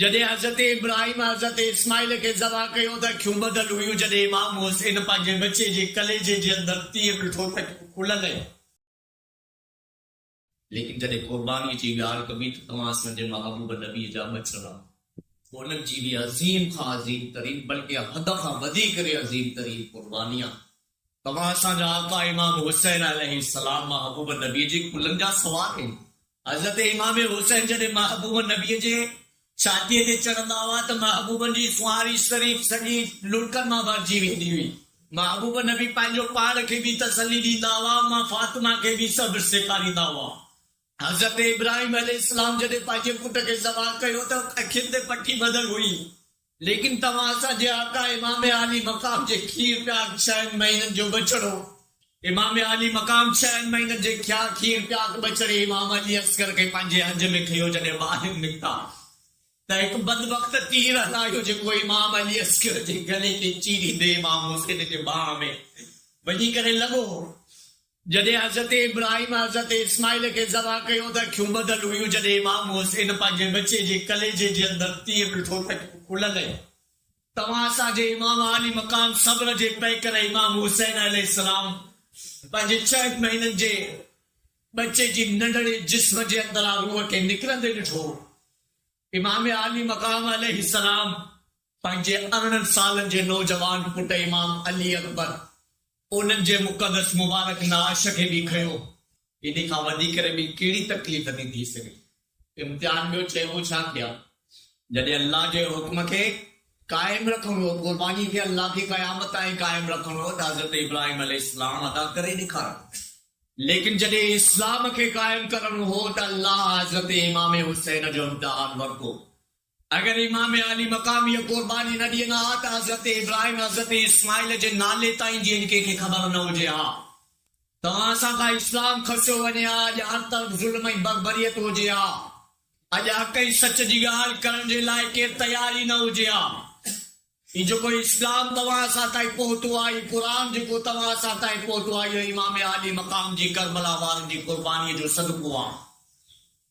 جڏهن حضرت ابراهيم حضرت اسماعيل کي ذبح कयो त अखियूं ॿधल हुयूं जॾहिं इमाम हुसैन पंहिंजे बचे जे कलेजे जे अंदर तीर ॾिठो त खुलल आहे लेकिन जॾहिं क़ुर्बानी जी ॻाल्हि कबी त तव्हां असांजे महबूब नबी जा बचड़ा उन्हनि जी बि अज़ीम खां अज़ीम तरीन बल्कि हद खां वधीक अज़ीम तरीन क़ुर्बानी आहे तव्हां असांजा आका इमाम हुसैन अलैहिस्सलाम महबूब नबी जे कुलनि जा सवार आहिनि हज़रत इमाम हुसैन जॾहिं महबूब नबीअ जे छातीअ ते चढ़ंदा हुआ त महबूबनि जी सुवारी शरीफ़ सॼी लुड़कनि मां भरिजी वेंदी हुई महबूब नबी पंहिंजो पाण खे बि तसली ॾींदा हुआ मां फातिमा खे बि सब्र सेखारींदा हुआ हज़रत इब्राहिम अलैहिस्सलाम जॾहिं पंहिंजे पुट खे ज़बह कयो त अखियुनि ते पटी ॿधल हुई लेकिन तव्हां असांजे आका इमाम आली मक़ाम जे खीर प्याग 6 महीननि जो बछड़ो इमाम आली मक़ाम 6 महीननि जे खीर प्याग बछड़े इमाम अली असगर खे पंहिंजे हंज में खयो जॾहिं ॿाहिरि निकिता त हिकु बदबख्त तीर हलायो जेको इमाम अली असगर जे गले खे चीरींदे इमाम हुसैन जे बाह में वञी करे लॻो जॾहिं हज़रत इब्राहिम हज़रत इस्माइल खे ज़बह कयो त अखियूं ॿधल हुयूं जॾहिं इमाम हुसैन पंहिंजे बचे जे कलेजे जे अंदर तीर ॾिठो त खुलल आहे तव्हां असांजे इमाम आली मक़ाम सब्र जे पई करे इमाम हुसैन अलैहिस्सलाम पंहिंजे 6 महीननि जे बचे जी नंढड़े जिस्म जे अंदरां रूह खे निकिरंदे ॾिठो इमाम आली मक़ाम अलैहिस्सलाम पंहिंजे 18 सालनि जे नौजवान पुट इमाम अली अकबर उन्हनि जे मुक़दस मुबारक नाश खे बि खयो इन खां वधीक बि कहिड़ी तकलीफ़ थी थी सघे इम्तिहान ॿियो चइबो छा कया जॾहिं अल्लाह जे हुक्म खे क़ाइम रखणो हो क़ुर्बानी खे अल्लाह खे क़यामत ताईं क़ाइम रखणो हो त हज़रत इब्राहिम अलैहिस्सलाम अदा करे ॾेखारियो लेकिन जॾहिं इस्लाम खे क़ाइम करणो हो त अल्लाह हज़रत इमाम हुसैन जो इम्तिहान वरितो अगर इमाम आली मक़ाम ये कुर्बानी न ॾींदा हा त हज़रत इब्राहिम हज़रत इस्माइल जे नाले ताईं जिन कंहिंखे ख़बर न हुजे हा तव्हां असां खां इस्लाम खसियो वञे हा अॼु हर तरफ़ ज़ुल्म ऐं बरबरीयत हुजे हा अॼु हक़ ऐं सच जी ॻाल्हि करण जे लाइ केरु तयार ई न हुजे हा ही जेको इस्लाम तव्हां असां ताईं पहुतो आहे क़ुरान जेको तव्हां असां ताईं पहुतो आहे इहो इमाम आली मक़ाम जी करबला वारनि जी क़ुर्बानीअ जो सदको आहे